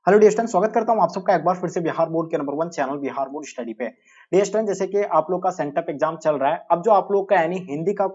Hello dear student, स्वागत करता हूं आप सबका एक बार फिर से बिहार बोर्ड के number 1 channel Bihar board study पे। डियर स्टूडेंट, जैसे कि आप लोग का सेंटअप एग्जाम चल रहा है, अब जो आप लोग का यानी हिंदी का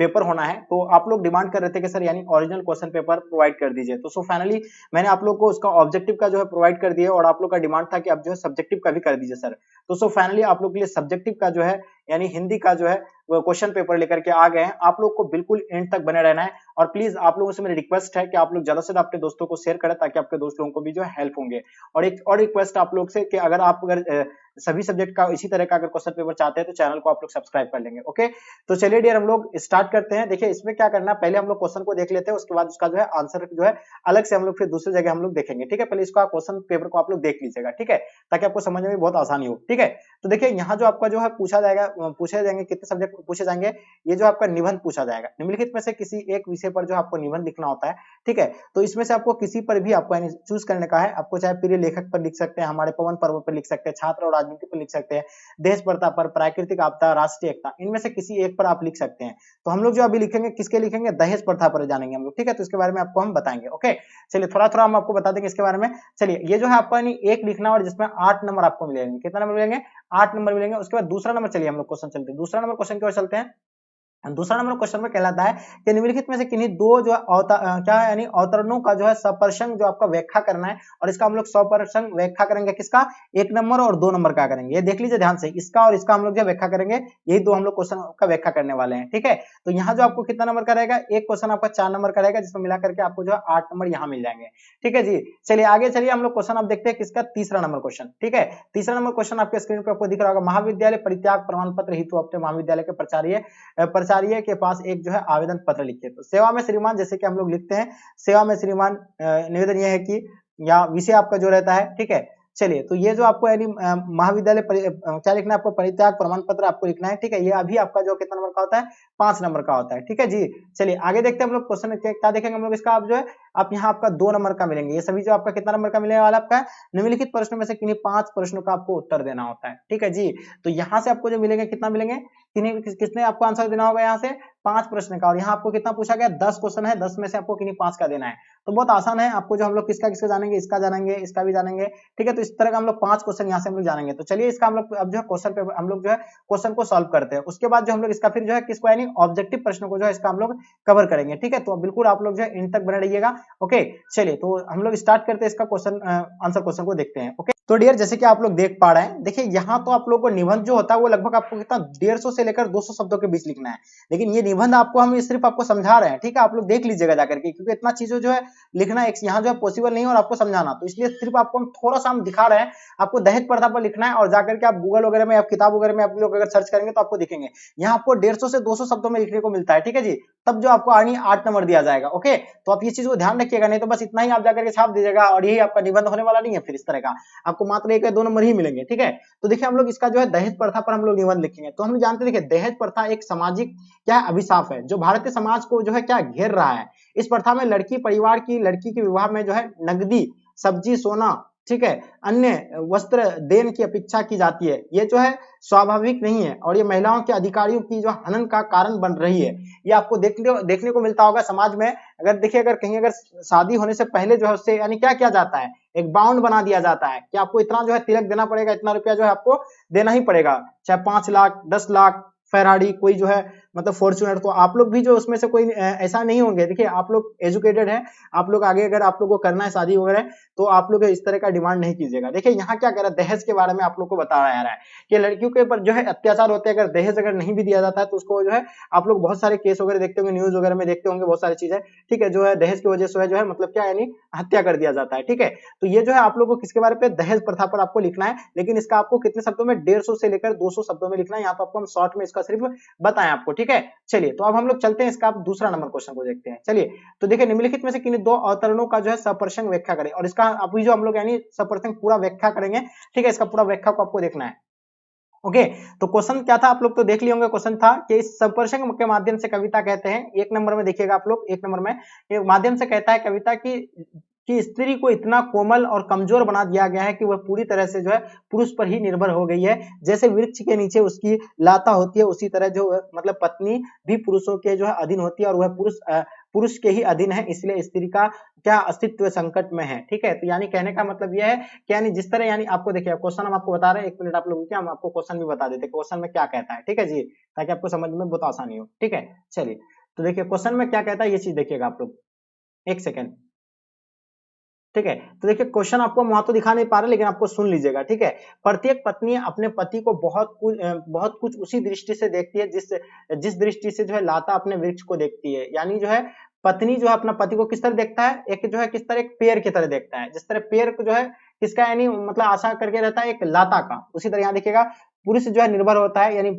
पेपर होना है, तो आप लोग डिमांड कर रहे थे कि सर यानी ओरिजिनल क्वेश्चन पेपर प्रोवाइड कर दीजिए। तो फाइनली मैंने आप लोग को उसका ऑब्जेक्टिव का जो है प्रोवाइड कर दिया और आप लोग का डिमांड था कि आप जो है सब्जेक्टिव का भी कर दीजिए सर। तो फाइनली आप लोग के लिए सब्जेक्टिव का जो है यानी हिंदी का जो है वो क्वेश्चन पेपर लेकर के आ गए हैं। आप लोग को बिल्कुल एंड तक बने रहना है और प्लीज आप लोगों से मेरी रिक्वेस्ट है कि आप लोग ज्यादा से ज्यादा अपने दोस्तों को शेयर करें ताकि आपके दोस्त लोगों को भी जो है हेल्प होंगे। और एक और रिक्वेस्ट आप लोग से कि अगर सभी सब्जेक्ट का इसी तरह का अगर क्वेश्चन पेपर चाहते हैं तो चैनल को आप लोग सब्सक्राइब कर लेंगे। ओके, तो चलिए डियर हम लोग स्टार्ट करते हैं। देखिए इसमें क्या करना है, पहले हम लोग क्वेश्चन को देख लेते हैं, उसके बाद उसका जो है आंसर जो है अलग से हम लोग फिर दूसरी जगह हम लोग देखेंगे। ठीक है, पहले इसका क्वेश्चन पेपर को आप लोग देख लीजिएगा, ठीक है, ताकि आपको समझने में बहुत आसानी हो। ठीक है, तो देखिए यहाँ जो आपका जो है पूछे जाएंगे कितने सब्जेक्ट पूछे जाएंगे। ये जो आपका निबंध पूछा जाएगा, निम्नलिखित में से किसी एक विषय पर जो आपको निबंध लिखना होता है। ठीक है, तो इसमें से आपको किसी पर भी आपको चूज करने का है। आपको चाहे प्रिय लेखक पर लिख सकते हैं, हमारे पवन पर्व पर लिख सकते हैं, छात्र और राजनीति पर लिख सकते हैं, देश प्रथा पर, प्राकृतिक आपदा, राष्ट्रीय एकता, इनमें से किसी एक पर आप लिख सकते हैं। तो हम लोग जो अभी लिखेंगे किसके लिखेंगे, दहेज प्रथा पर जानेंगे हम लोग। ठीक है, तो इसके बारे में आपको हम बताएंगे। ओके, चलिए थोड़ा थोड़ा हम आपको बता देंगे इसके बारे में। चलिए ये जो है आपको एक लिखना और जिसमें 8 नंबर आपको मिलेंगे। कितना नंबर मिलेंगे, 8 नंबर मिलेंगे। उसके बाद दूसरा नंबर, चलिए हम लोग क्वेश्चन चलते हैं, दूसरा नंबर क्वेश्चन की ओर चलते हैं। दूसरा नंबर क्वेश्चन में कहलाता है कि निम्नलिखित में से किन्हीं दो जो क्या है यानी अवतरणों का जो है सप्रसंग जो आपका व्याख्या करना है। और इसका हम लोग सप्रसंग व्याख्या करेंगे किसका, 1 नंबर और 2 नंबर का करेंगे। ये देख लीजिए ध्यान से, इसका और इसका हम लोग जो व्याख्या करेंगे, यही दो हम लोग क्वेश्चन का व्याख्या करने वाले हैं। ठीक है, तो यहाँ जो आपको कितना नंबर का रहेगा, एक क्वेश्चन आपका 4 नंबर का रहेगा, जिसमें मिला करके आपको जो है 8 नंबर यहाँ मिल जाएंगे। ठीक है जी, चलिए आगे चलिए हम लोग क्वेश्चन आप देखते हैं किसका, तीसरा नंबर क्वेश्चन। ठीक है, तीसरा नंबर क्वेश्चन आपके स्क्रीन पर आपको दिख रहा होगा, महाविद्यालय परित्याग प्रमाण पत्र हेतु अपने महाविद्यालय के प्राचार्य के पास एक जो है आवेदन पत्र लिखिए। तो सेवा में श्रीमान जैसे कि हम लोग लिखते हैं, सेवा में श्रीमान निवेदन यह है कि, या विषय आपका जो रहता है। ठीक है, चलिए तो ये जो आपको यानी महाविद्यालय क्या लिखना है आपको, परित्याग प्रमाण पत्र आपको लिखना है। ठीक है, ये अभी आपका जो कितना नंबर का होता है, 5 नंबर का होता है। ठीक है जी, चलिए आगे देखते हैं हम लोग क्वेश्चन क्या देखेंगे हम लोग। इसका आप जो है आप यहाँ आपका 2 नंबर का मिलेंगे। ये सभी जो आपका कितना नंबर का मिलने वाला आपका, निम्नलिखित प्रश्नों में से किन्हीं 5 प्रश्नों का आपको उत्तर देना होता है। ठीक है जी, तो यहाँ से आपको जो मिलेंगे कितना मिलेंगे, किसने आपको आंसर देना होगा यहाँ से 5 प्रश्न का। और यहाँ आपको कितना पूछा गया, 10 क्वेश्चन है, 10 में से आपको किन्हीं 5 का देना है। तो बहुत आसान है, आपको जो हम लोग किसका किसका जानेंगे, इसका जानेंगे, इसका भी जानेंगे। ठीक है, तो इस तरह का हम लोग 5 क्वेश्चन यहाँ से हम लोग जानेंगे। तो चलिए इसका हम लोग अब जो है क्वेश्चन पे हम लोग जो है क्वेश्चन को सॉल्व करते हैं। उसके बाद जो हम लोग इसका फिर जो है किसको यानी ऑब्जेक्टिव प्रश्न को जो है इसका हम लोग कवर करेंगे। ठीक है, तो बिल्कुल आप लोग जो है इन तक बने रहिएगा। ओके, चलिए तो हम लोग स्टार्ट करते हैं इसका क्वेश्चन आंसर क्वेश्चन को देखते हैं। ओके, तो डियर जैसे कि आप लोग देख पा रहे हैं, देखिए यहाँ तो आप लोग को निबंध जो होता है वो लगभग आपको कितना 150 से लेकर 200 शब्दों के बीच लिखना है। लेकिन ये निबंध आपको हम सिर्फ आपको समझा रहे हैं। ठीक है, आप लोग देख लीजिएगा जाकर के, क्योंकि इतना चीजों जो है लिखना एक यहाँ जो है पॉसिबल नहीं है और आपको समझाना, तो इसलिए सिर्फ आपको हम थोड़ा सा हम दिखा रहे हैं। आपको दहेज प्रथा पर लिखना है और जाकर के आप गूगल वगैरह में, आप किताब वगैरह में आप लोग अगर सर्च करेंगे तो आपको दिखेंगे यहाँ आपको 150 से 200 शब्दों में लिखने को मिलता है। ठीक है जी, तब जो आपको आनी 8 नंबर दिया जाएगा। ओके, तो आप ये चीज को ध्यान रखिएगा, नहीं तो बस इतना ही आप जाकर के छाप दीजिएगा और यही आपका निबंध होने वाला नहीं है। फिर इस तरह का आपको मात्र 1 या 2 नंबर ही मिलेंगे। ठीक है, तो देखिए हम लोग इसका जो है दहेज प्रथा पर हम लोग निबंध लिखेंगे। तो हम जानते हैं देखिए दहेज प्रथा एक सामाजिक क्या अभिशाप है जो भारतीय समाज को जो है क्या घेर रहा है। इस प्रथा में लड़की परिवार की लड़की के विवाह में जो है नगदी, सब्जी, सोना, ठीक है, अन्य वस्त्र देन की अपेक्षा की जाती है। ये जो है स्वाभाविक नहीं है और ये महिलाओं के अधिकारियों की जो हनन का कारण बन रही है। ये आपको देखने को मिलता होगा समाज में। अगर देखिए अगर कहीं अगर शादी होने से पहले जो है उससे यानी क्या किया जाता है, एक बाउंड बना दिया जाता है कि आपको इतना जो है तिलक देना पड़ेगा, इतना रुपया जो है आपको देना ही पड़ेगा, चाहे 5 लाख 10 लाख फेरारी, कोई जो है मतलब फॉर्च्यूनर। तो आप लोग भी जो उसमें से कोई ऐसा नहीं होंगे। देखिए आप लोग एजुकेटेड हैं, आप लोग आगे अगर आप लोग को करना है शादी वगैरह तो आप लोग इस तरह का डिमांड नहीं कीजिएगा। देखिए यहाँ क्या कह रहा है, दहेज के बारे में आप लोग को बताया जा रहा है कि लड़कियों के ऊपर जो है अत्याचार होते हैं। अगर दहेज अगर नहीं भी दिया जाता है तो उसको जो है आप लोग बहुत सारे केस वगैरह देखते होंगे, न्यूज वगैरह में देखते होंगे बहुत सारी चीजें। ठीक है, जो है दहेज की वजह से जो है मतलब क्या यानी हत्या कर दिया जाता है। ठीक है, तो ये जो है आप लोग को किसके बारे में, दहेज प्रथा पर आपको लिखना है। लेकिन इसका आपको कितने शब्दों में, 150 से लेकर 200 शब्दों में लिखना है। यहाँ पे आपको हम शॉर्ट में इसका सिर्फ बताएं आपको। ठीक है, चलिए तो अब हम लोग चलते हैं इसका आप दूसरा नंबर क्वेश्चन को देखते हैं। चलिए तो देखिए निम्नलिखित में से किन्हीं दो अवतरणों का जो है सप्रसंग व्याख्या करें। और इसका अभी जो हम लोग यानी सप्रसंग पूरा व्याख्या करेंगे। ठीक है, इसका पूरा व्याख्या को आपको देखना है। ओके, तो क्वेश्चन क्या था आप लोग तो देख लिए होंगे। क्वेश्चन था कि इस सप्रसंग के माध्यम से कविता कहते हैं, 1 नंबर में देखिएगा आप लोग, 1 नंबर में ये माध्यम से कहता है कविता की स्त्री को इतना कोमल और कमजोर बना दिया गया है कि वह पूरी तरह से जो है पुरुष पर ही निर्भर हो गई है। जैसे वृक्ष के नीचे उसकी लाता होती है, उसी तरह जो मतलब पत्नी भी पुरुषों के जो है अधीन होती है और वह पुरुष पुरुष के ही अधीन है, इसलिए स्त्री का क्या अस्तित्व संकट में है। ठीक है, तो यानी कहने का मतलब यह है कि यानी जिस तरह यानी आपको देखिए क्वेश्चन हम आपको बता रहे हैं, 1 मिनट आप लोगों को, हम आपको क्वेश्चन भी बता देते हैं क्वेश्चन में क्या कहता है। ठीक है जी, ताकि आपको समझ में बहुत आसानी हो। ठीक है, चलिए तो देखिए क्वेश्चन में क्या कहता है ये चीज देखिएगा आप लोग, 1 सेकेंड। ठीक है, तो देखिए क्वेश्चन आपको वहां तो दिखा नहीं पा रहे, लेकिन आपको सुन लीजिएगा। ठीक है, प्रत्येक पत्नी अपने पति को बहुत कुछ उसी दृष्टि से देखती है जिस जिस दृष्टि से जो है लाता अपने वृक्ष को देखती है। यानी जो है पत्नी जो है अपना पति को किस तरह देखता है, एक जो है किस तरह एक पेड़ की तरह देखता है, जिस तरह पेड़ को जो है किसका यानी मतलब आशा करके रहता है एक लाता का, उसी तरह यहाँ देखिएगा पुरुष जो है निर्भर होता है, यानी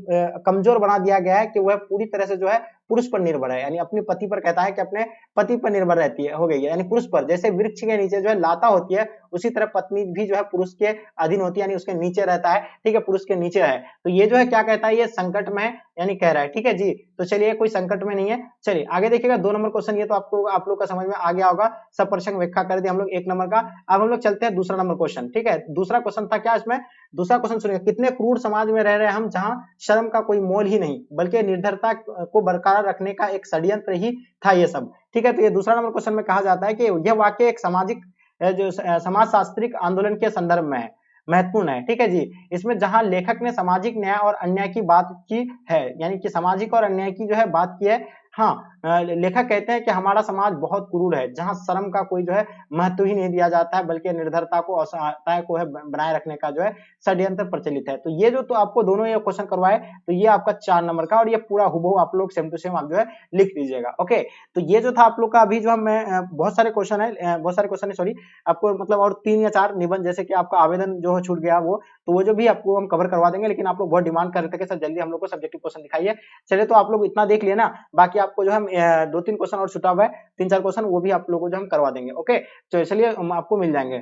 कमजोर बना दिया गया है कि वह पूरी तरह से जो है पुरुष पर निर्भर है, यानी अपने पति पर कहता है कि अपने पति पर निर्भर रहती है, हो गई है यानी पुरुष पर। जैसे वृक्ष के नीचे जो है लाता होती है, उसी तरह पत्नी भी जो है पुरुष के अधीन होती है, यानी उसके नीचे रहता है। ठीक है, पुरुष के नीचे है, तो ये जो है क्या कहता है, ये संकट में यानी कह रहा है। ठीक है जी, तो चलिए कोई संकट में नहीं है। चलिए आगे देखिएगा 2 नंबर क्वेश्चन, ये तो आपको आप लोग का समझ में आ गया होगा, सब प्रश्न व्याख्या कर दिया हम लोग 1 नंबर का। अब हम लोग चलते हैं दूसरा नंबर क्वेश्चन। ठीक है, दूसरा क्वेश्चन था क्या इसमें, दूसरा क्वेश्चन सुनिए, कितने क्रूर समाज में रह रहे हैं हम जहां शर्म का कोई मोल ही नहीं, बल्कि निर्धरता को बरकरार रखने का एक षड्यंत्र ही था ये सब। ठीक है, तो ये दूसरा नंबर क्वेश्चन में कहा जाता है कि यह वाक्य एक सामाजिक जो समाजशास्त्रिक आंदोलन के संदर्भ में है, महत्वपूर्ण है। ठीक है जी, इसमें जहां लेखक ने सामाजिक न्याय और अन्याय की बात की है, यानी कि सामाजिक और अन्याय की जो है बात की है। हाँ, लेखक कहते हैं कि हमारा समाज बहुत क्रूर है, जहां शर्म का कोई जो है महत्व ही नहीं दिया जाता है, बल्कि निर्धरता को असहायता को है बनाए रखने का जो है षड्यंत्र प्रचलित है। तो ये जो तो आपको दोनों ये क्वेश्चन करवाए, तो ये आपका 4 नंबर का, और ये पूरा हुबहू आप लोग सेम टू सेम आप जो है लिख लीजिएगा। ओके, तो ये जो था आप लोग का अभी जो मैं बहुत सारे क्वेश्चन है, बहुत सारे क्वेश्चन है सॉरी, आपको मतलब और 3 या 4 निबंध, जैसे कि आपका आवेदन जो है छूट गया वो, तो वो जो भी आपको हम कवर करवा देंगे, लेकिन आप लोग बहुत डिमांड कर रहे थे कि सर जल्दी हम लोग को सब्जेक्टिव क्वेश्चन दिखाइए। चलिए तो आप लोग इतना देख लिए ना, बाकी आपको जो हम 2-3 क्वेश्चन और छुटा हुआ है, 3-4 क्वेश्चन वो भी आप लोगों को जो हम करवा देंगे। ओके, तो चलिए आपको मिल जाएंगे।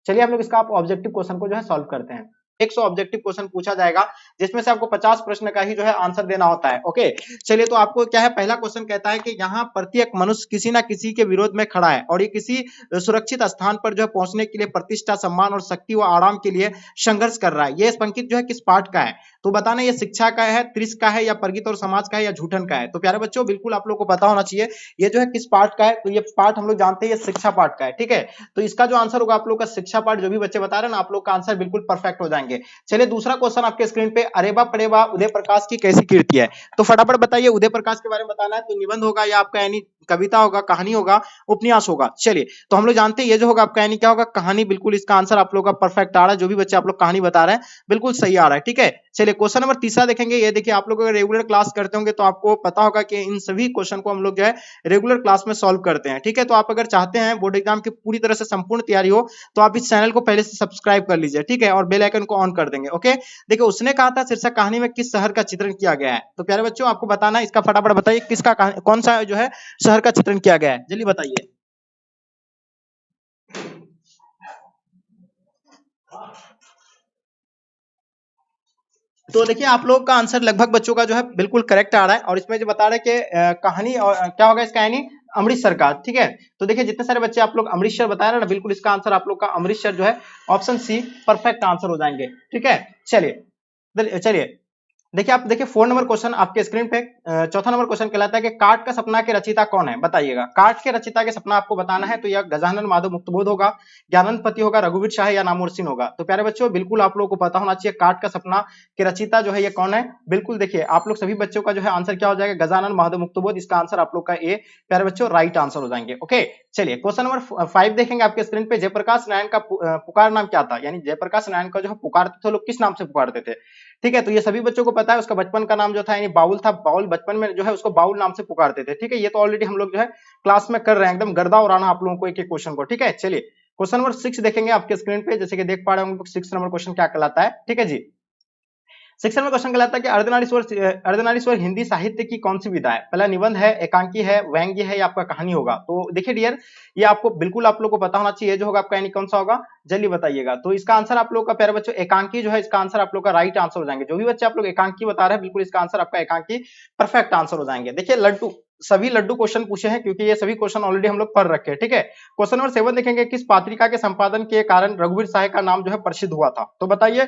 चलिए हम लोग इसका आप ऑब्जेक्टिव क्वेश्चन को जो है सॉल्व करते हैं। 100 ऑब्जेक्टिव क्वेश्चन पूछा जाएगा, जिसमें से आपको 50 प्रश्न का ही जो है आंसर देना होता है। ओके, चलिए तो आपको क्या है, पहला क्वेश्चन कहता है कि यहाँ प्रत्येक मनुष्य किसी ना किसी के विरोध में खड़ा है, और ये किसी सुरक्षित स्थान पर जो है पहुंचने के लिए प्रतिष्ठा, सम्मान और शक्ति व आराम के लिए संघर्ष कर रहा है। ये संकेत जो है किस पाठ का है, तो बताना ये शिक्षा का है, त्रिश का है, या प्रगति और समाज का है, या झूठन का है। तो प्यारे बच्चों बिल्कुल आप लोग को पता होना चाहिए ये जो है किस पाठ का है, तो ये पाठ हम लोग जानते हैं ये शिक्षा पाठ का है। ठीक है, तो इसका जो आंसर होगा आप लोग का शिक्षा पाठ, जो भी बच्चे बता रहे हैं ना, आप लोग का आंसर बिल्कुल परफेक्ट हो जाएंगे। चलिए दूसरा क्वेश्चन आपके स्क्रीन पे, अरेबा परेबा उदय प्रकाश की कैसी कीर्ति है, तो फटाफट बताइए उदय प्रकाश के बारे में बताना है, तो निबंध होगा या आपका यानी कविता होगा, कहानी होगा, उपन्यास होगा। चलिए तो हम लोग जानते हैं ये जो होगा आपका यानी क्या होगा, कहानी। बिल्कुल इसका आंसर आप लोग का परफेक्ट आ रहा है, जो भी बच्चे आप लोग कहानी बता रहे हैं बिल्कुल सही आ रहा है। ठीक है, चलिए क्वेश्चन नंबर तीसरा देखेंगे। ये देखिए आप लोग अगर रेगुलर क्लास करते होंगे तो आपको पता होगा कि इन सभी क्वेश्चन को हम लोग जो है रेगुलर क्लास में सॉल्व करते हैं। ठीक है, तो आप अगर चाहते हैं बोर्ड एग्जाम की पूरी तरह से संपूर्ण तैयारी हो, तो आप इस चैनल को पहले से सब्सक्राइब कर लीजिए। ठीक है, और बेल आइकन को ऑन कर देंगे। ओके, देखिए उसने कहा था शीर्षक कहानी में किस शहर का चित्रण किया गया है, तो प्यारे बच्चों आपको बताना है, इसका फटाफट बताइए किसका कौन सा जो है शहर का चित्रण किया गया है, जल्दी बताइए। तो देखिए आप लोग का आंसर लगभग बच्चों का जो है बिल्कुल करेक्ट आ रहा है, और इसमें जो बता रहे हैं कि कहानी और क्या होगा इसका यानी अमृतसर का। ठीक है, तो देखिए जितने सारे बच्चे आप लोग अमृतसर बता रहे हैं ना, बिल्कुल इसका आंसर आप लोग का अमृतसर जो है ऑप्शन सी परफेक्ट आंसर हो जाएंगे। ठीक है, चलिए चलिए देखिए आप देखिए 4 नंबर क्वेश्चन आपके स्क्रीन पे, चौथा नंबर क्वेश्चन कहलाता है कि काट का सपना के रचयिता कौन है, बताइएगा। काट के रचयिता के सपना आपको बताना है, तो यह गजानन माधव मुक्तबोध होगा, ज्ञानंद पति होगा, रघुवीर शाह या नामुर सिंह होगा। तो प्यारे बच्चों बिल्कुल आप लोगों को पता होना चाहिए काट का सपना के रचयिता जो है ये कौन है। बिल्कुल देखिए आप लोग सभी बच्चों का जो है आंसर क्या हो जाएगा, गजानन माधव मुक्तबोध, इसका आंसर आप लोग का ए प्यारे बच्चों राइट आंसर हो जाएंगे। ओके, चलिए क्वेश्चन नंबर 5 देखेंगे आपके स्क्रीन पे, जयप्रकाश नारायण का पुकार नाम क्या था, यानी जयप्रकाश नारायण का जो है पुकारते थे लोग किस नाम से पुकारते थे। ठीक है, तो ये सभी बच्चों को पता है, उसका बचपन का नाम जो था यानी बाउल था, बाउल बचपन में जो है उसको बाउल नाम से पुकारते थे। ठीक है, ये तो ऑलरेडी हम लोग जो है क्लास में कर रहे हैं, एकदम गर्दा उड़ाना आप लोगों को एक एक क्वेश्चन को। ठीक है, चलिए क्वेश्चन नंबर 6 देखेंगे आपके स्क्रीन पे, जैसे कि देख पा रहे होंगे 6 नंबर क्वेश्चन क्या कहलाता है। ठीक है जी, शिक्षण में क्वेश्चन कहलाता है कि अर्धनारीश्वर हिंदी साहित्य की कौन सी विधा है, पहला निबंध है, एकांकी है, व्यंग्य है, या आपका कहानी होगा। तो देखिए डियर ये आपको बिल्कुल आप लोग को पता होना चाहिए, जो होगा आपका यानी कौन सा होगा, जल्दी बताइएगा। तो इसका आंसर आप लोग का प्यारे बच्चों एकांकी जो है, इसका आंसर आप लोग का राइट आंसर हो जाएंगे। जो भी बच्चे आप लोग एकांकी बता रहे हैं बिल्कुल इसका आंसर आपका एकांकी परफेक्ट आंसर हो जाएंगे। देखिए लड्डू सभी लड्डू क्वेश्चन पूछे हैं, क्योंकि ये सभी क्वेश्चन ऑलरेडी हम लोग पढ़ रखे हैं। ठीक है, क्वेश्चन नंबर 7 देखेंगे, किस पत्रिका के संपादन के कारण रघुवीर शाह का नाम जो है प्रसिद्ध हुआ था। तो बताइए,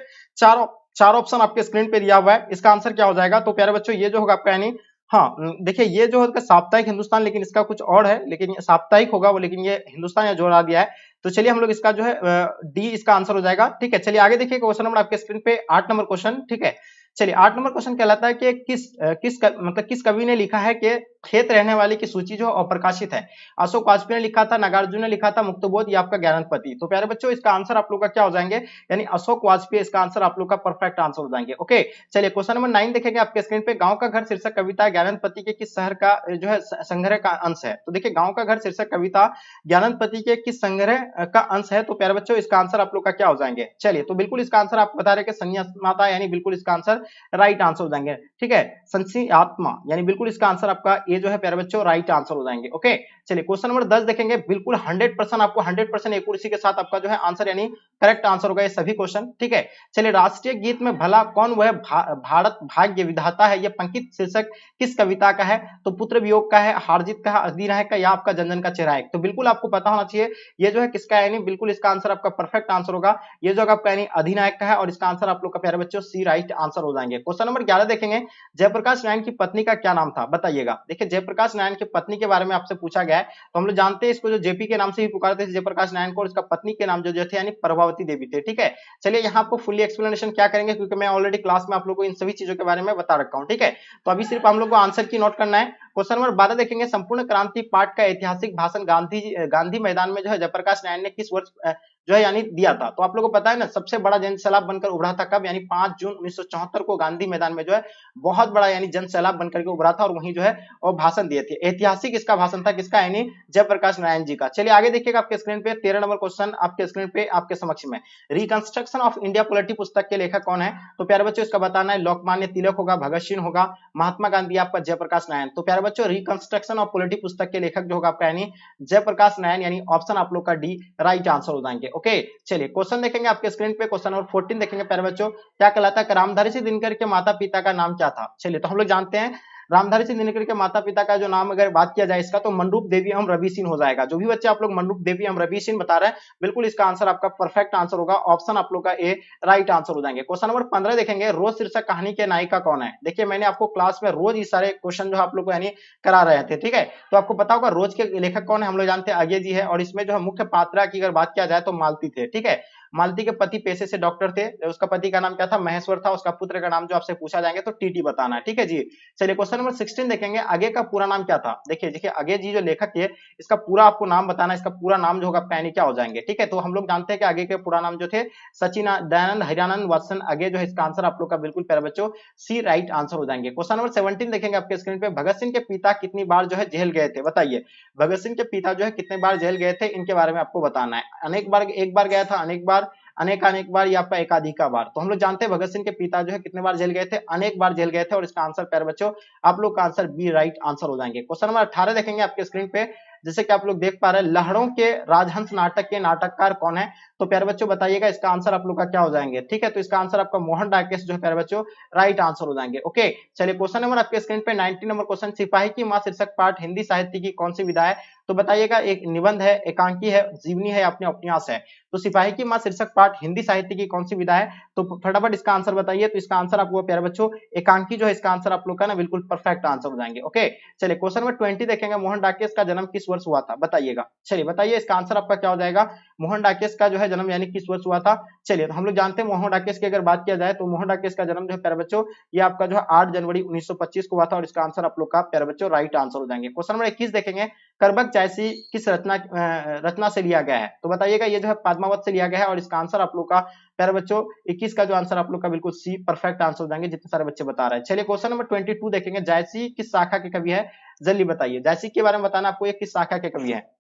चार ऑप्शन आपके स्क्रीन पे दिया हुआ है, इसका आंसर क्या हो जाएगा। तो प्यारे बच्चों ये जो होगा आपका यानी हाँ, देखिए ये जो है साप्ताहिक हिंदुस्तान, लेकिन इसका कुछ और है, लेकिन ये साप्ताहिक होगा वो, लेकिन ये हिंदुस्तान या जोड़ा दिया है। तो चलिए हम लोग इसका जो है डी इसका आंसर हो जाएगा। ठीक है, चलिए आगे देखिए क्वेश्चन नंबर आपके स्क्रीन पे 8 नंबर क्वेश्चन। ठीक है, चलिए 8 नंबर क्वेश्चन कहलाता है कि मतलब किस कवि ने लिखा है कि खेत रहने वाले की सूची जो अप्रकाशित है। अशोक वाजपेयी ने लिखा था, नागार्जुन ने लिखा था, मुक्तबोध या आपका ज्ञानपति। तो प्यारे बच्चों इसका आंसर आप लोग का क्या हो जाएंगे, यानी अशोक वाजपेयी इसका आंसर आप लोग का परफेक्ट आंसर हो जाएंगे। ओके, चलिए क्वेश्चन नंबर 9 देखेंगे आपके स्क्रीन पे। गांव का घर शीर्षक कविता ज्ञानपति के किस शहर का जो है संग्रह का अंश है। तो देखिए गांव का घर शीर्षक कविता ज्ञानपति के किस संग्रह का अंश है। तो प्यारे बच्चों इसका आंसर आप लोग का क्या हो जाएंगे। चलिए तो बिल्कुल इसका आंसर आप बता रहे कि संन्यासमाता, यानी बिल्कुल इसका आंसर राइट आंसर हो जाएंगे। ठीक है, संसी आत्मा, यानी बिल्कुल इसका आंसर आपका ये जो है प्यारे बच्चों राइट आंसर हो जाएंगे। ओके, चलिए क्वेश्चन नंबर 10 देखेंगे। बिल्कुल 100% आपको 100% एक्यूरेसी के साथ आपका जो है आंसर यानी करेक्ट आंसर होगा ये सभी क्वेश्चन। ठीक है, चलिए राष्ट्रीय गीत में भला कौन वह भारत भाग्य विधाता है, ये पंकित शीर्षक किस कविता का है। तो पुत्र वियोग का है, हारजीत का है, अधिनायक का, या आपका जनजन का चेहरा है। तो बिल्कुल आपको पता होना चाहिए ये जो है किसका है, यानी बिल्कुल इसका आंसर आपका परफेक्ट आंसर होगा ये जो आपका यानी अधिनायक का है, और इसका आंसर आप लोग का प्यारे बच्चों सी राइट आंसर हो जाएंगे। क्वेश्चन नंबर 11 देखेंगे। जयप्रकाश नारायण की पत्नी का क्या नाम था, बताइएगा। देखिए जयप्रकाश नारायण की पत्नी के बारे में आपसे पूछा गया है, तो हम लोग जानते हैं इसको जो जेपी के नाम से भी पुकारते थे जयप्रकाश नारायण को, और इसका पत्नी के नाम जो थे यानी प्रभावती देवी थे। ठीक है, चलिए यहाँ आपको फुल्ली एक्सप्लेनेशन क्या करेंगे, क्योंकि मैं ऑलरेडी क्लास में आप लोगों को इन सभी चीजों के बारे में बता रखा हूँ। ठीक है, तो अभी सिर्फ हम लोग को आंसर की नोट करना है। क्वेश्चन नंबर 12 देखेंगे। संपूर्ण क्रांति पाठ का ऐतिहासिक भाषण गांधी मैदान में जो है जयप्रकाश नारायण ने किस वर्ष जो है यानी दिया था। तो आप लोगों को पता है ना, सबसे बड़ा जन सैलाब बनकर उभरा था कब, यानी 5 जून 1974 को गांधी मैदान में जो है बहुत बड़ा यानी जन सैलाब बनकर के उभरा था, और वहीं जो है और भाषण दिए थे। ऐतिहासिक इसका भाषण था, किसका, यानी जयप्रकाश नारायण जी का। चलिए आगे देखिएगा आपके स्क्रीन पे 13 नंबर क्वेश्चन आपके स्क्रीन पे आपके समक्ष में। रिकंस्ट्रक्शन ऑफ इंडिया पॉलिटी पुस्तक के लेखक कौन है। तो प्यारे बच्चों इसका बताना है, लोकमान्य तिलक होगा, भगत सिंह होगा, महात्मा गांधी, आपका जयप्रकाश नारायण। तो प्यारे बच्चों रिकंस्ट्रक्शन ऑफ पॉलिटी पुस्तक के लेखक जो होगा आपका यानी जयप्रकाश नारायण, यानी ऑप्शन आप लोग का डी राइट आंसर हो जाएंगे। ओके, चलिए क्वेश्चन देखेंगे आपके स्क्रीन पे। क्वेश्चन नंबर 14 देखेंगे प्यारे बच्चों। क्या कहलाता है, रामधारी सिंह दिनकर के माता पिता का नाम क्या था। चलिए तो हम लोग जानते हैं रामधारी सिंह दिनकर के माता पिता का जो नाम अगर बात किया जाए इसका, तो मनरूप देवी एवं रवि सिंह हो जाएगा। जो भी बच्चे आप लोग मनरूप देवी एवं रवि सिंह बता रहे हैं, बिल्कुल इसका आंसर आपका परफेक्ट आंसर होगा, ऑप्शन आप लोग का ए राइट आंसर हो जाएंगे। क्वेश्चन नंबर 15 देखेंगे। रोज शीर्षक कहानी के नायिका कौन है। देखिए मैंने आपको क्लास में रोज ये सारे क्वेश्चन जो आप लोग को यानी करा रहे थे। ठीक है, तो आपको पता होगा रोज के लेखक कौन है, हम लोग जानते हैं अजय जी है, और इसमें जो है मुख्य पात्रा की अगर बात किया जाए तो मालती थे। ठीक है, मालती के पति पेशे से डॉक्टर थे, उसका पति का नाम क्या था, महेश्वर था, उसका पुत्र का नाम जो आपसे पूछा जाएंगे तो टीटी बताना है। ठीक है जी, चलिए क्वेश्चन नंबर 16 देखेंगे। आगे का पूरा नाम क्या था। देखिए आगे जी जो लेखक है इसका पूरा आपको नाम बताना है, इसका पूरा नाम जो होगा आपका क्या हो जाएंगे। ठीक है, तो हम लोग जानते हैं कि आगे के पूरा नाम जो थे सचिन दयानंद हरियानंद वात्सन आगे जो है, इसका आंसर आप लोग का बिल्कुल प्यारे बच्चों सी राइट आंसर हो जाएंगे। क्वेश्चन नंबर 17 देखेंगे आपके स्क्रीन पे। भगत सिंह के पिता कितनी बार जो है जेल गए थे, बताइए। भगत सिंह के पिता जो है कितने बार जेल गए थे, इनके बारे में आपको बताना है। अनेक बार, एक बार गया था, अनेक बार, अनेक बार, या आपका एकाधिका बार। तो हम लोग जानते हैं भगत सिंह के पिता जो है कितने बार जेल गए थे, अनेक बार जेल गए थे, और इसका आंसर प्यारे बच्चों आप लोग का आंसर बी राइट आंसर हो जाएंगे। क्वेश्चन नंबर 18 देखेंगे आपके स्क्रीन पे। जैसे कि आप लोग देख पा रहे हैं, लहरों के राजहंस नाटक के नाटककार कौन है। तो प्यारे बच्चों बताइएगा इसका आंसर आप लोग का क्या हो जाएंगे। ठीक है, तो इसका आंसर आपका मोहन डाकेश जो है प्यारे बच्चों राइट आंसर हो जाएंगे। ओके, चलिए क्वेश्चन नंबर आपके स्क्रीन पे 19 नंबर क्वेश्चन। सिपाही की मां शीर्षक पाठ हिंदी साहित्य की कौन सी विधा है। तो बताइएगा, एक निबंध है, एकांकी है, जीवनी है, अपने उपन्यास है। तो सिपाही की मां शीर्षक पाठ हिंदी साहित्य की कौन सी विधा है। तो फटाफट इसका आंसर बताइए। तो इसका आंसर आपको प्यारे बच्चों एकांकी जो है इसका आंसर आप लोग का ना बिल्कुल परफेक्ट आंसर हो जाएंगे। ओके, चलिए क्वेश्चन नंबर 20 देखेंगे। मोहन डाकेश का जन्म किस वर्ष हुआ था, बताइएगा। चलिए बताइए इसका आंसर आपका क्या हो जाएगा। मोहन डाकेश का जो है जन्म यानी किस वर्ष हुआ था। चलिए तो हम लोग जानते हैं मोहन डाकेश की अगर बात किया जाए तो मोहन डाकेश का जन्म जो है प्यारे बच्चों ये आपका जो है 8 जनवरी 1925 को हुआ था, और इसका आंसर आप लोग का प्यारे बच्चों राइट आंसर हो जाएंगे। क्वेश्चन नंबर 21 देखेंगे। करबक जायसी किस रचना से लिया गया है। तो बताइएगा ये जो है पद्मावत से लिया गया है, और इसका आंसर आप लोग का प्यारे बच्चों 21 का जो आंसर आप लोग का बिल्कुल सी परफेक्ट आंसर हो जाएंगे, जितने सारे बच्चे बता रहे हैं। चलिए क्वेश्चन नंबर 22 देखेंगे। जायसी किस शाखा के कवि है, जल्दी बताइए। जायसी के बारे में बताना आपको, ये किस शाखा के कवि है।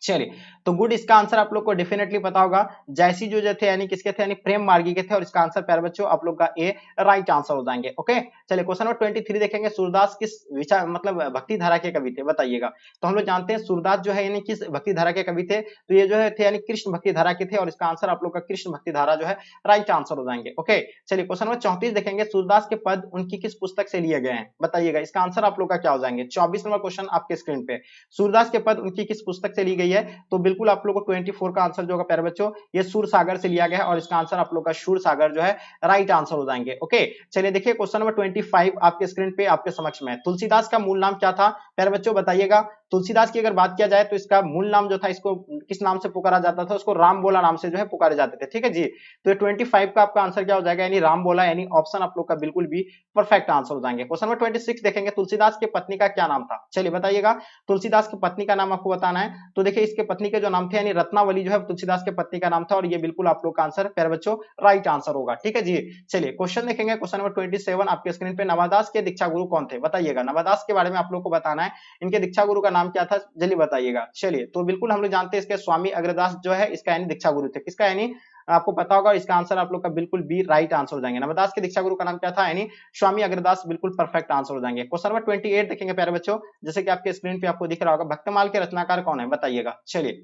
चलिए तो गुड, इसका आंसर आप लोग को डेफिनेटली पता होगा। जायसी जो थे यानी किसके थे, यानी प्रेम मार्गी के थे, और इसका आंसर प्यारे बच्चों आप लोग का ए राइट आंसर हो जाएंगे। ओके, चलिए क्वेश्चन नंबर 23 देखेंगे। सूरदास किस विचार मतलब भक्ति धारा के कवि थे, बताइएगा। तो हम लोग जानते हैं सूरदास जो है यानी किस भक्ति धारा के कवि थे। तो ये जो है थे यानी कृष्ण भक्ति धारा के थे, और इसका आंसर आप लोग का कृष्ण भक्ति धारा जो है राइट आंसर हो जाएंगे। ओके, चलिए क्वेश्चन नंबर 34 देखेंगे। सूरदास के पद उनकी किस पुस्तक से लिए गए हैं, बताइएगा। इसका आंसर आप लोग का क्या हो जाएंगे। 24 नंबर क्वेश्चन आपके स्क्रीन पे। सूरदास के पद उनकी किस पुस्तक से ली गई है। है तो बिल्कुल आप लोग को 24 का आंसर जो होगा प्यारे बच्चों ये सूर सागर से लिया गया है और इसका आंसर आप लोग का सूर सागर जो है राइट आंसर हो जाएंगे। ओके, चलिए देखिए क्वेश्चन नंबर 25 आपके स्क्रीन पे आपके समक्ष में है। तुलसीदास का मूल नाम क्या था प्यारे बच्चों बताइएगा। तुलसीदास की अगर बात किया जाए तो इसका मूल नाम जो था, इसको किस नाम से पुकारा जाता था, उसको राम बोला नाम से जो है पुकारे जाते थे। ठीक है जी, तो ये 25 का आपका आंसर क्या हो जाएगा, यानी राम बोला, यानी ऑप्शन आप लोग का बिल्कुल भी परफेक्ट आंसर हो जाएंगे। क्वेश्चन नंबर 26 देखेंगे, तुलसीदास की पत्नी का क्या नाम था, चलिए बताइएगा। तुलसीदास की पत्नी का नाम आपको बताना है, तो देखिए इसके पत्नी के जो नाम थे यानी रत्नावली जो है तुलसीदास के पत्नी का नाम था और ये बिल्कुल आप लोग का आंसर प्यारे बच्चों राइट आंसर होगा। ठीक है जी, चलिए क्वेश्चन देखेंगे, क्वेश्चन नंबर 27 आपके स्क्रीन पे, नवादास के दीक्षा गुरु कौन थे बताइएगा। नवादास के बारे में आप लोग को बताना है, इनके दीक्षा गुरु का नाम क्या था जल्दी बताइएगा। चलिए तो बिल्कुल हम लोग जानते हैं इसके स्वामी अग्रदास जो है इसका यानी दीक्षा गुरु थे, किसका यानी आपको पता होगा, इसका आंसर आप लोग का बिल्कुल बी राइट आंसर हो जाएंगे। नवदास के दीक्षा गुरु का नाम क्या था, यानी स्वामी अग्रदास, बिल्कुल परफेक्ट आंसर हो जाएंगे। क्वेश्चन नंबर 28 देखेंगे प्यारे बच्चों, जैसे कि आपके स्क्रीन पे आपको दिख रहा होगा, भक्तमाल के रचनाकार कौन है बताइएगा। चलिए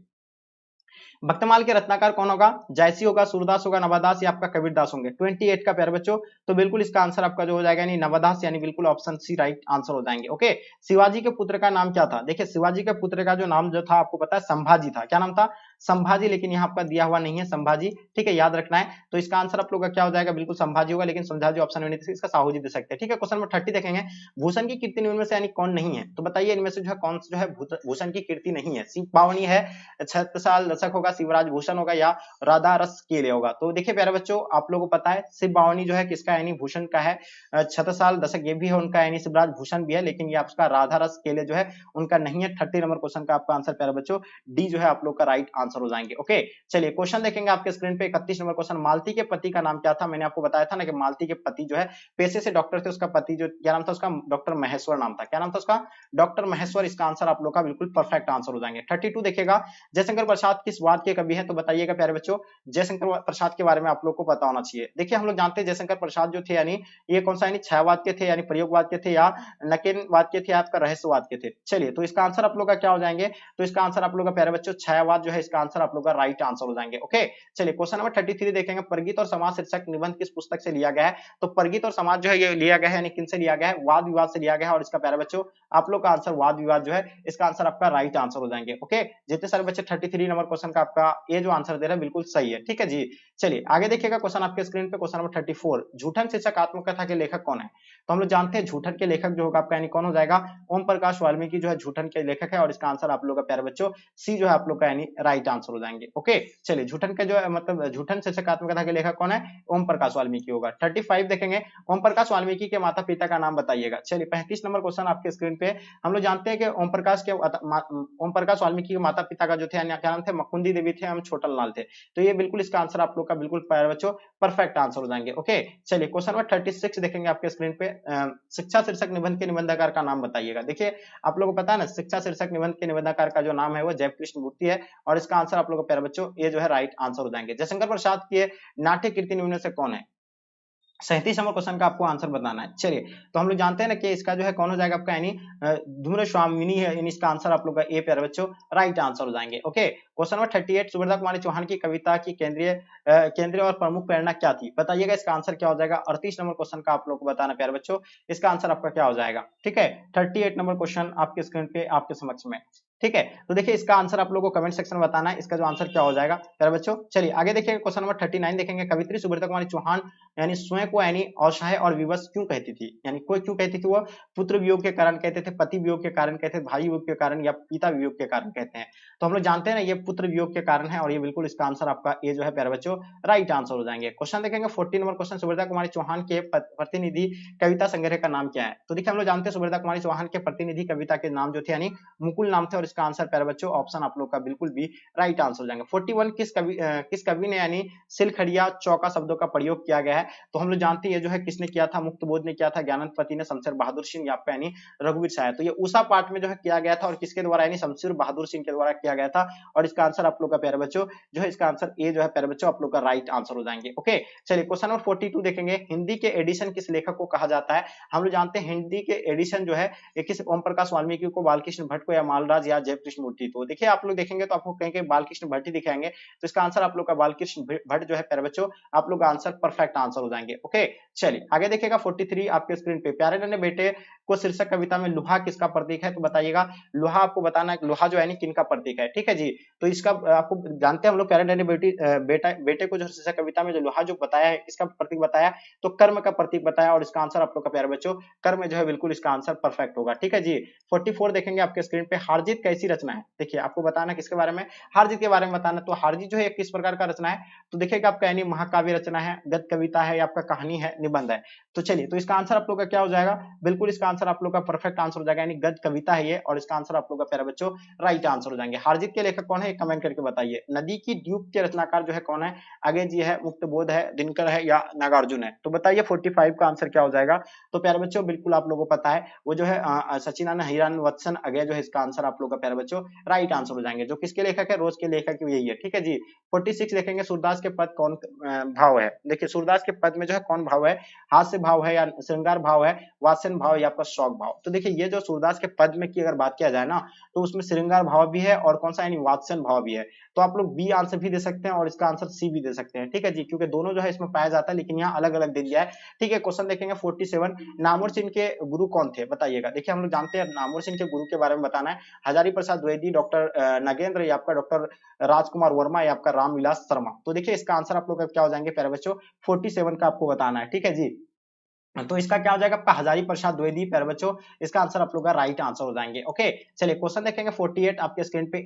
भक्तमाल के रत्नाकार कौन होगा, जयसी होगा, सूरदास होगा, नवादास या आपका कबीरदास होंगे। 28 का प्यारे बच्चों, तो बिल्कुल इसका आंसर आपका जो हो जाएगा यानी नवादास, यानी बिल्कुल ऑप्शन सी राइट आंसर हो जाएंगे। ओके, शिवाजी के पुत्र का नाम क्या था, देखिए शिवाजी के पुत्र का जो नाम जो था आपको पता है संभाजी था, क्या नाम था संभाजी, लेकिन यहाँ आपका दिया हुआ नहीं है संभाजी, ठीक है याद रखना है। तो इसका आंसर आप लोग का क्या हो जाएगा, बिल्कुल संभाजी होगा, लेकिन संभाजी ऑप्शन में नहीं, इसका साहू जी दे सकते हैं। ठीक है, क्वेश्चन नंबर 30 देखेंगे, भूषण की कीर्ति इनमें से यानी कौन नहीं है, तो बताइए इनमें से जो है कौन जो है भूषण की कीर्ति नहीं है। शिव पावनी है, छत्रसाल दशक होगा, शिवराज भूषण होगा या राधा रस केले होगा। तो देखिए प्यारे बच्चों आप लोगों को पता है शिव बावनी जो है किसका यानी भूषण का है, छत्रसाल दशक ये भी है उनका यानी शिवराज भूषण भी है, लेकिन ये आपका राधा रस केले जो है उनका नहीं है। 30 नंबर क्वेश्चन का आपका आंसर प्यारे बच्चों डी जो है आप लोग का राइट आंसर हो जाएंगे। ओके, चलिए क्वेश्चन देखेंगे आपके स्क्रीन पे 31 नंबर क्वेश्चन, मालती के पति का नाम क्या था, मैंने आपको बताया था ना कि मालती के पति जो है पेशे से डॉक्टर थे, उसका पति जो क्या नाम था उसका, डॉक्टर महेश्वर नाम था, क्या नाम था उसका, डॉक्टर महेश्वर। इसका आंसर आप लोग का बिल्कुल परफेक्ट आंसर हो जाएंगे। 32 देखेगा, जयशंकर प्रसाद किस वाद के कवि है, तो बताइएगा प्यारे बच्चों। जयशंकर प्रसाद के बारे में आप लोग को पता होना चाहिए। देखिए हम लोग जानते हैं जयशंकर प्रसाद जो थे यानी ये कौन सा यानी छायावाद के थे, यानी प्रयोगवाद के थे, या नकेनवाद के थे, आपका रहस्यवाद के थे। चलिए तो इसका आंसर आप लोग का क्या हो जाएंगे, तो इसका आंसर आप लोग का प्यारे बच्चों छायावाद जो है इसका आंसर आप लोग का राइट आंसर हो जाएंगे। ओके, चलिए क्वेश्चन नंबर 33 देखेंगे, प्रगीत और समाज शीर्षक निबंध किस पुस्तक से लिया गया है, तो प्रगीत और समाज जो है ये लिया गया है यानी किन से लिया गया है, वाद विवाद से लिया गया है, और इसका प्यारे बच्चों आप लोग का आंसर वाद विवाद जो है इसका आंसर आपका राइट आंसर हो जाएंगे। ओके, जितने सारे बच्चे 33 नंबर क्वेश्चन का आपका ये जो आंसर दे रहा है बिल्कुल सही है। ठीक है जी, चलिए आगे देखिएगा क्वेश्चन आपके स्क्रीन पे, क्वेश्चन नंबर 34, झूठन शीर्षक आत्मकथा के लेखक कौन है, तो हम लोग जानते हैं झूठन के लेखक जो होगा आपका यानी कौन हो जाएगा, ओम प्रकाश वाल्मीकि जो है झूठन के लेखक है, और इसका आंसर आप लोग का प्यारे बच्चों सी जो है आप लोग का यानी राइट आंसर हो जाएंगे। ओके, चलिए झूठन के जो है मतलब झूठन शीर्षक आत्मकथा के लेखक कौन है, ओम प्रकाश वाल्मीकि होगा। 35 देखेंगे, ओम प्रकाश वाल्मीकि के माता पिता का नाम बताइएगा। चलिए 35 नंबर क्वेश्चन आपके स्क्रीन पे, हम लोग जानते हैं कि ओम प्रकाश वाल्मीकि के माता पिता का जो थे क्या नाम थे, मुकुंदी देवी थे, हम छोटन लाल थे। तो ये बिल्कुल इसका आंसर आप लोग का बिल्कुल प्यारे बच्चों परफेक्ट आंसर हो जाएंगे। ओके, चलिए क्वेश्चन नंबर 36 देखेंगे आपके स्क्रीन पे, शिक्षा शीर्षक निबंध के निबंधकार का नाम बताइएगा। देखिए आप लोगों को पता है ना शिक्षा शीर्षक निबंध के निबंधकार का जो नाम है वो जयकृष्ण मूर्ति है, और इसका आंसर आप लोग को प्यारे बच्चों ये जो है राइट आंसर हो जाएंगे। जयशंकर प्रसाद के नाट्य कीर्ति निम्न से कौन है, 37 नंबर क्वेश्चन का आपको आंसर बताना है। चलिए तो हम लोग जानते हैं ना कि इसका जो है कौन हो जाएगा आपका यानी धूम्र स्वामिनी है, यानी इसका आंसर आप लोग का ए प्यारे बच्चों राइट आंसर हो जाएंगे। Okay, question number 38, Subhadra Kumari Chauhan की कविता की केंद्रीय और प्रमुख प्रेरणा क्या थी, बताइएगा इसका आंसर क्या हो जाएगा। 38 नंबर क्वेश्चन का आप लोग को बताना प्यारे बच्चों, इसका आंसर आपका क्या हो जाएगा। ठीक है, 38 नंबर क्वेश्चन आपके स्क्रीन पे आपके समक्ष में। ठीक है, तो देखिए इसका आंसर आप लोगों को कमेंट सेक्शन में बताना है, इसका जो आंसर क्या हो जाएगा प्यारे बच्चों। चलिए आगे देखिए क्वेश्चन नंबर 39 देखेंगे, कवित्री सुभद्रा कुमारी चौहान यानी स्वयं को यानी असहाय और विवश क्यों कहती थी, यानी कोई क्यों कहती थी, वो पुत्र वियोग के कारण कहते थे, पति वियोग के कारण कहते थे, भाई वियोग के कारण या पिता वियोग के कारण कहते हैं। तो हम लोग जानते हैं ना ये पुत्र वियोग के कारण है, और ये बिल्कुल इसका आंसर आपका ये जो है प्यारे बच्चों राइट आंसर हो जाएंगे। क्वेश्चन देखेंगे 40 नंबर क्वेश्चन, सुभद्रा कुमारी चौहान के प्रतिनिधि कविता संग्रह का नाम क्या है, तो देखिए हम लोग जानते हैं सुभद्रा कुमारी चौहान के प्रतिनिधि कविता के नाम जो थे यानी मुकुल नाम थे, और इसका आंसर प्यारे बच्चों ऑप्शन आप लोग का बिल्कुल भी राइट आंसर हो जाएंगे। 41 किस कवि ने यानी सिलखड़िया चौका शब्दों का प्रयोग किया गया है, तो हम लोग जानते हैं ये जो है किसने किया था, मुक्तबोध ने किया था, ज्ञानंदपति ने, शमशेर बहादुर सिंह या यानी रघुवीर शाह। तो ये उषा पाठ में जो है किया गया था, और किसके द्वारा यानी शमशेर बहादुर सिंह के द्वारा किया गया था, और इसका आंसर आप लोग का प्यारे बच्चों जो है इसका आंसर ए जो है प्यारे बच्चों आप लोग का राइट आंसर हो जाएंगे। ओके, चलिए क्वेश्चन नंबर 42 देखेंगे, हिंदी के एडिशन किस लेखक को कहा जाता है, हम लोग जानते हैं हिंदी के एडिशन जो है किस ओम प्रकाश वाल्मीकि को, बालकृष्ण भट्ट को, या मालराज या जयकृष्ण मूर्ति। तो देखिए आप लोग देखेंगे तो आपको कहीं बालकृष्ण भट्ट ही दिखाएंगे, तो इसका आंसर आप लोग का बालकृष्ण भट्ट जो है प्यारे बच्चों आप लोग का आंसर परफेक्ट आंसर हो जाएंगे। ओके, चलिए आगे देखिएगा 43 आपके स्क्रीन पे, प्यारे नन्हे बेटे को शीर्षक कविता में लोहा किसका प्रतीक है, तो बताइएगा लोहा आपको बताना है, लोहा जो है किनका प्रतीक है, ठीक है जी। तो इसका आपको जानते हैं हम लोग प्यारे नन्हे बेटे को जो शीर्षक कविता में जो लोहा जो बताया है इसका प्रतीक बताया, तो कर्म का प्रतीक बताया, और इसका आंसर आप लोग का प्यारे बच्चों कर्म जो है बिल्कुल इसका आंसर परफेक्ट होगा, ठीक है जी। 44 देखेंगे आपके स्क्रीन पे, हार जीत कैसी रचना है, देखिए आपको बताना किसके बारे में, हार जीत के बारे में बताना। तो हार जीत जो है किस प्रकार का रचना है, तो देखिएगा आपका यानी महाकाव्य रचना है, गद्य कविता है, या आपका कहानी है, निबंध है। तो चलिए, तो इसका आंसर आप लोग का क्या हो जाएगा, बिल्कुल इसका आंसर आप लोग का परफेक्ट आंसर हो जाएगा, यानी गद्य कविता है ये, और इसका आंसर आप लोग का प्यारे बच्चों राइट आंसर हो जाएंगे। हारजीत के लेखक कौन है, कमेंट करके बताइए। नदी की द्वीप के रचनाकार जो है कौन है, आगे जी है, मुक्तबोध है, दिनकर है, या नागार्जुन है, तो बताइए 45 का आंसर क्या हो जाएगा। तो प्यारे बच्चों बिल्कुल आप लोगों को पता है, वो जो है सचिनानंद हिरान वत्सन अगे जो है इसका आंसर आप लोग का प्यारे बच्चों राइट आंसर हो जाएंगे, जो किसके लेखक है, रोज के लेखक यही है, ठीक है जी। 46 देखेंगे, सूरदास के पद कौन भाव है, देखिए सूरदास के पद में जो है कौन भाव है, हास्य भाव है, या श्रृंगार भाव है, वात्स्य भाव, या आपका शौक भाव। तो देखिए ये जो सूरदास के पद में की अगर बात किया जाए ना, तो उसमें श्रृंगार भाव भी है, और कौन सा यानी वात्स्य भाव भी है। तो आप लोग बी आंसर भी दे सकते हैं, और इसका आंसर सी भी दे सकते हैं, ठीक है जी, क्योंकि दोनों जो है इसमें पाया जाता है, लेकिन यहाँ अलग अलग दे दिया है, ठीक है। क्वेश्चन देखेंगे 47, नामवर सिंह के गुरु कौन थे, बताइएगा। देखिए हम लोग जानते हैं नामवर सिंह के गुरु के बारे में बताना है, हजारी प्रसाद द्विवेदी, डॉक्टर नगेंद्र, या आपका डॉक्टर राजकुमार वर्मा, या आपका रामविलास शर्मा। तो देखिए इसका आंसर आप लोग का क्या हो जाएंगे प्यारे बच्चों, 47 का आपको बताना है, ठीक है जी। तो इसका क्या हो जाएगा आपका हजारी प्रसाद द्विवेदी, प्यारे बच्चों इसका आंसर आप लोग का राइट आंसर हो जाएंगे। ओके चलिए क्वेश्चन देखेंगे 48 आपके स्क्रीन पे,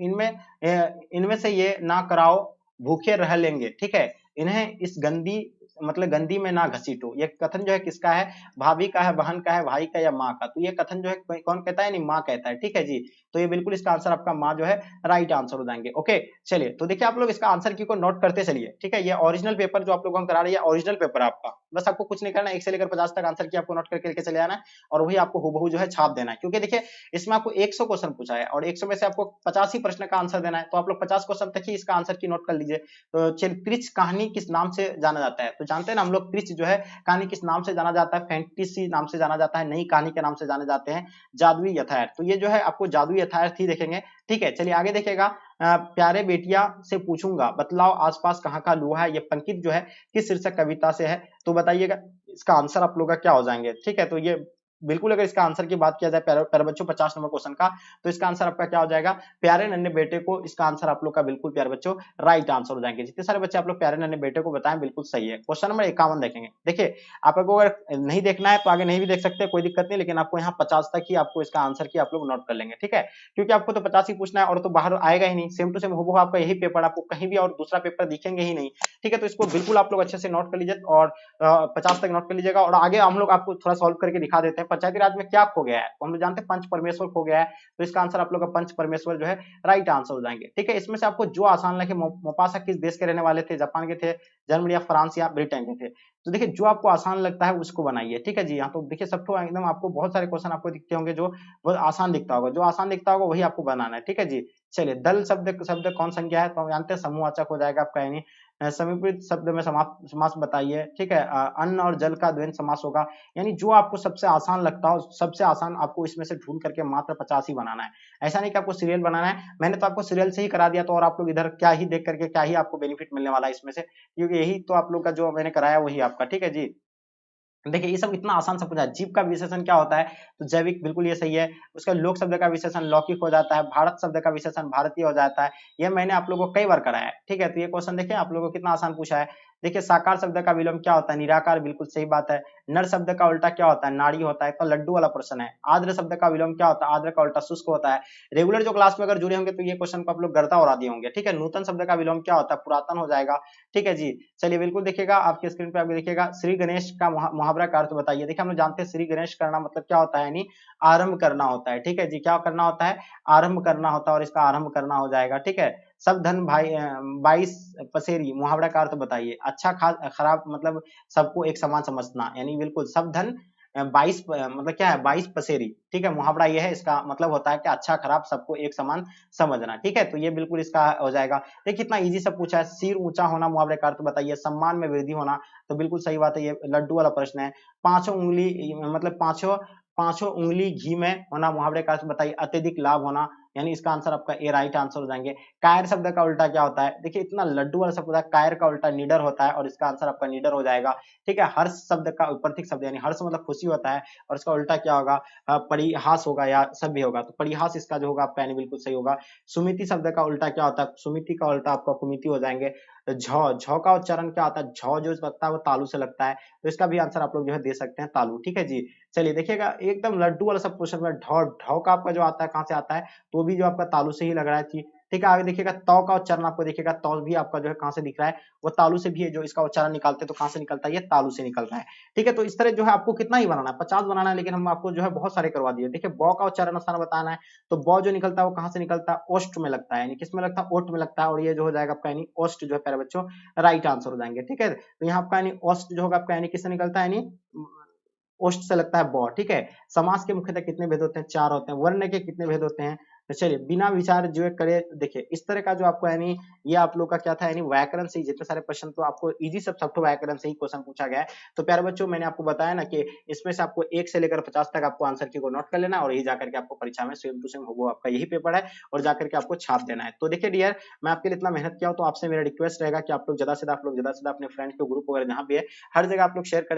इनमें से ये ना कराओ भूखे रह लेंगे, ठीक है, इन्हें इस गंदी मतलब गंदी में ना घसीटो, ये कथन जो है किसका है, भाभी का है, बहन का है, भाई का, या माँ का। तो ये कथन जो है कौन कहता है, नहीं माँ कहता है, ठीक है जी। तो ये बिल्कुल इसका आंसर आपका माँ जो है राइट आंसर हो जाएंगे। ओके चलिए, तो देखिए आप लोग इसका आंसर की को नोट करते चलिए, ठीक है। ये ओरिजिनल पेपर जो आप लोगों को करा रही है, ओरिजिनल पेपर आपका, बस आपको कुछ नहीं करना, 1 से लेकर 50 तक आंसर की आपको नोट करके लेके चले आना है, और वही आपको हुबहू जो है छाप देना है, क्योंकि देखिए इसमें आपको 100 क्वेश्चन पूछा है, और 100 में से आपको 50 ही प्रश्न का आंसर देना है, तो आप लोग 50 क्वेश्चन तक ही इसका आंसर की नोट कर लीजिए। तो चलिए, क्रिच कहानी किस नाम से जाना जाता है, तो जानते हैं ना हम लोग, क्रिच जो है कहानी किस नाम से जाना जाता है, फैंटेसी नाम से जाना जाता है, नई कहानी के नाम से जाने जाते हैं जादुई यथार्थ। तो ये जो है आपको जादुई यथार्थ ही देखेंगे, ठीक है। चलिए आगे देखिएगा, प्यारे बेटिया से पूछूंगा बतलाओ आसपास कहाँ का लोहा है, ये पंकित जो है किस शीर्षक कविता से है, तो बताइएगा इसका आंसर आप लोग का क्या हो जाएंगे, ठीक है। तो ये बिल्कुल अगर इसका आंसर की बात किया जाए प्यारे बच्चों 50 नंबर क्वेश्चन का, तो इसका आंसर आपका क्या हो जाएगा, प्यारे नन्हे बेटे को, इसका आंसर आप लोग का बिल्कुल प्यारे बच्चों राइट आंसर हो जाएंगे। जितने सारे बच्चे आप लोग प्यारे नन्हे बेटे को बताएं बिल्कुल सही है। क्वेश्चन नंबर 51 देखेंगे, देखिए आपको अगर नहीं देखना है तो आगे नहीं भी देख सकते, कोई दिक्कत नहीं, लेकिन आपको यहाँ 50 तक ही आपको इसका आंसर की आप लोग नोट कर लेंगे, ठीक है, क्योंकि आपको तो 50 ही पूछना है, और तो बाहर आएगा ही नहीं, सेम टू सेम हुबहू आपका यही पेपर, आपको कहीं भी और दूसरा पेपर दिखेंगे ही नहीं, ठीक है। तो इसको बिल्कुल आप लोग अच्छे से नोट कर लीजिए, और 50 तक नोट कर लीजिएगा, और आगे हम लोग आपको थोड़ा सॉल्व करके दिखा देते हैं। पंचायती राज में क्या खो गया है, तो हम लोग जानते हैं पंच परमेश्वर खो गया है, तो इसका आंसर आप लोग का पंच परमेश्वर जो है राइट आंसर हो जाएंगे, ठीक है। इसमें से आपको जो आसान लगे, मोपासा किस देश के रहने वाले थे, जापान के थे, जर्मनी या फ्रांस या ब्रिटेन के थे, तो देखिए जो आपको आसान लगता है उसको बनाइए, ठीक है जी। यहाँ तो देखिए सबको एकदम आपको बहुत सारे क्वेश्चन आपको दिखते होंगे जो बहुत आसान दिखता होगा, जो आसान दिखता होगा वही आपको बनाना है, ठीक है जी। चलिए, दल शब्द शब्द कौन संज्ञा है, तो हम जानते हैं समूहवाचक हो जाएगा आपका, यानी समीकृत शब्द में समास बताइए, ठीक है। अन्न और जल का द्वंद्व समास होगा, यानी जो आपको सबसे आसान लगता हो, सबसे आसान आपको इसमें से ढूंढ करके मात्र 50 ही बनाना है, ऐसा नहीं कि आपको सीरियल बनाना है, मैंने तो आपको सीरियल से ही करा दिया, तो और आप लोग इधर क्या ही देख करके क्या ही आपको बेनिफिट मिलने वाला है इसमें से, क्योंकि यही तो आप लोग का जो मैंने कराया वही आपका, ठीक है जी। देखिए ये सब इतना आसान सब कुछ है। जीव का विशेषण क्या होता है, तो जैविक, बिल्कुल ये सही है। उसका लोक शब्द का विशेषण लौकिक हो जाता है, भारत शब्द का विशेषण भारतीय हो जाता है, ये मैंने आप लोगों को कई बार कराया है, ठीक है। तो ये क्वेश्चन देखिए आप लोगों को कितना आसान पूछा है। देखिए साकार शब्द का विलोम क्या होता है, निराकार, बिल्कुल सही बात है। नर शब्द का उल्टा क्या होता है, नाड़ी होता है, तो लड्डू वाला प्रश्न है। आर्द्र शब्द का विलोम क्या होता है, आर्द्र का उल्टा शुष्क होता है। रेगुलर जो क्लास में अगर जुड़े होंगे तो ये क्वेश्चन को आप लोग गर्दा उड़ा दिए होंगे, ठीक है। नूतन शब्द का विलोम क्या होता है, पुरातन हो जाएगा, ठीक है जी। चलिए बिल्कुल देखिएगा आपके स्क्रीन पे, आपको देखिएगा श्री गणेश का मुहावरा का अर्थ बताइए। देखिए हम लोग जानते हैं श्री गणेश करना मतलब क्या होता है, यानी आरंभ करना होता है, ठीक है जी। क्या करना होता है, आरंभ करना होता है, और इसका आरंभ करना हो जाएगा, ठीक है। सब धन भाई 22 पसेरी, मुहावरा का अर्थ बताइए। अच्छा खराब मतलब सबको एक समान समझना, यानी बिल्कुल सब धन 22 मतलब क्या है, 22 पसेरी, ठीक है। मुहावरा ये है, इसका मतलब होता है कि अच्छा खराब सबको एक समान समझना, ठीक है। तो ये बिल्कुल इसका हो जाएगा। देखिए कितना इजी सब पूछा है। सिर ऊंचा होना, मुहावरे का अर्थ बताइए। सम्मान में वृद्धि होना, तो बिल्कुल सही बात है, ये लड्डू वाला प्रश्न है। पांचों उंगली मतलब पांचों पांचों उंगली घी में होना, मुहावरे का अर्थ बताइए। अत्यधिक लाभ होना, यानी इसका आंसर आपका ए राइट आंसर हो जाएंगे। कायर शब्द का उल्टा क्या होता है, देखिए इतना लड्डू वाला शब्द होता है, कायर का उल्टा निडर होता है और इसका आंसर आपका निडर हो जाएगा। ठीक है, हर्ष शब्द का प्रतीक शब्द यानी हर्ष मतलब खुशी होता है और इसका उल्टा क्या होगा, परिहास होगा या सभ्य होगा, तो परिहास इसका जो होगा आपका यानी बिल्कुल सही होगा। सुमिति शब्द का उल्टा क्या होता है, सुमिति का उल्टा आपका कुमिति हो जाएंगे। झ का उच्चारण क्या होता है, झ जो लगता है वो तालु से लगता है, तो इसका भी आंसर आप लोग जो है दे सकते हैं तालु। ठीक है जी, चलिए देखिएगा एकदम लड्डू वाला सब क्वेश्चन में ढ ढ का आपका जो आता है कहां से आता है, तो भी जो आपका तालु से ही लग रहा है जी। ठीक है, आगे देखिएगा तौ का उच्चारण आपको देखिएगा, तौ भी आपका जो है कहां से दिख रहा है, वो तालु से भी है, जो इसका उच्चारण निकालते हैं तो कहां से निकलता है, ये तालु से निकल रहा है। ठीक है, तो इस तरह जो है आपको कितना ही बनाना है, 50 बनाना है, लेकिन हम आपको जो है बहुत सारे करवा दिए। देखिए ब का उच्चारण आसान बताना है, तो ब जो निकलता है वो कहां से निकलता है, ओष्ठ में लगता है, यानी किस में लगता है, ओठ में लगता है, और ये जो हो जाएगा आपका यानी ओष्ठ जो है प्यारे बच्चों राइट आंसर हो जाएंगे। ठीक है, तो यहाँ आपका यानी ओष्ठ जो होगा आपका यानी किससे निकलता है, यानी ओष्ठ से लगता है ब। ठीक है, समास के मुख्यतः कितने भेद होते हैं, 4 होते हैं। वर्ण के कितने भेद होते हैं, तो चलिए बिना विचार जो है करे, देखिए इस तरह का जो आपको यानी ये आप लोग का क्या था, यानी व्याकरण से ही जितने सारे प्रश्न, तो आपको इजी सब व्याकरण से ही क्वेश्चन पूछा गया है। तो प्यारे बच्चों मैंने आपको बताया ना कि इसमें से आपको 1 से लेकर 50 तक आपको आंसर की को नोट कर लेना, और यही जाकर के आपको परीक्षा में सेम टू सेम वो आपका यही पेपर है, और जाकर के आपको छाप देना है। तो देखिए डियर, मैं आपके लिए इतना मेहनत किया हूं, तो आपसे मेरा रिक्वेस्ट रहेगा कि आप लोग ज्यादा से ज्यादा अपने फ्रेंड के ग्रुप वगैरह जहां भी है, हर जगह आप लोग शेयर करें।